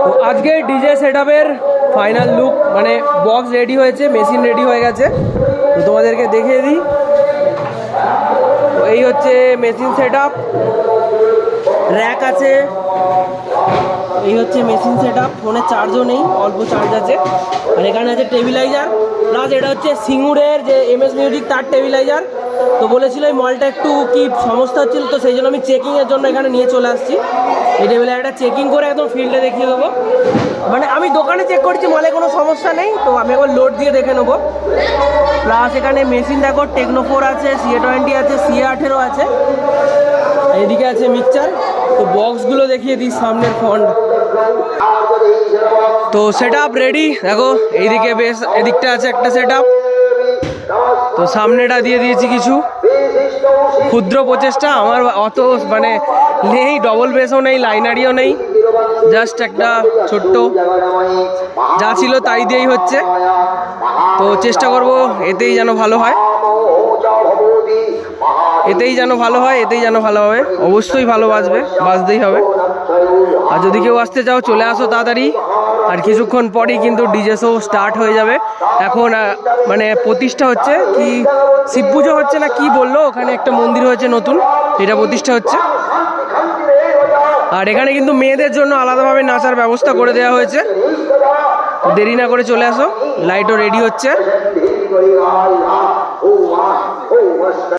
তো আজকে DJ সেটআপের final look, মানে বক্স রেডি হয়েছে, মেশিন রেডি হয়ে গেছে। তো তোমাদেরকে দেখিয়ে দিই। তো এই হচ্ছে মেশিন সেটআপ, র্যাক আছে। এই হচ্ছে মেশিন সেটআপ। ফোনে চার্জও নেই, অল্প চার্জ আছে। আর এখানে আছে টেবিলাইজার প্লাস এটা হচ্ছে সিঙ্গুরের যে MS মিউজিক তার টেবিলাইজার। তো বলেছিল এই মলটা একটু কি সমস্যা হচ্ছিল, তো সেই জন্য আমি চেকিংয়ের জন্য এখানে নিয়ে চলে আসছি। এই টেবিলাইজারটা চেকিং করে একদম ফিল্ডে দেখিয়ে দেবো। মানে আমি দোকানে চেক করছি, মলে কোনো সমস্যা নেই, তো আমি একবার লোড দিয়ে দেখে নেবো। প্লাস এখানে মেশিন দেখো, টেকনো 4 আছে, CA20 আছে, CA18 আছে। এদিকে আছে মিক্সচার। তো বক্সগুলো দেখিয়ে দিই, সামনের ফ্রন্ট। তো সেটআপ রেডি দেখো, এইদিকে বেশ, এদিকটা আছে একটা সেটআপ। তো সামনেটা দিয়ে দিয়েছি কিছু ক্ষুদ্র প্রচেষ্টা। আমার অত মানে নেই, ডবল বেসও নেই, লাইনারিও নেই, জাস্ট একটা ছোট্ট যা ছিল তাই দিয়েই হচ্ছে। তো চেষ্টা করব এতেই যেন ভালো হয়, এতেই যেন ভালো হয়, এতেই যেন ভালো হবে। অবশ্যই ভালো বাজবে, বাজতেই হবে। আর যদি কেউ আসতে চাও চলে আসো তাড়াতাড়ি। আর কিছুক্ষণ পরেই কিন্তু ডিজে শো স্টার্ট হয়ে যাবে। এখন মানে প্রতিষ্ঠা হচ্ছে, কি শিব পুজো হচ্ছে না কি বললো, ওখানে একটা মন্দির হয়েছে নতুন, এটা প্রতিষ্ঠা হচ্ছে। আর এখানে কিন্তু মেয়েদের জন্য আলাদাভাবে নাচার ব্যবস্থা করে দেওয়া হয়েছে। দেরি না করে চলে আসো, লাইটও রেডি হচ্ছে।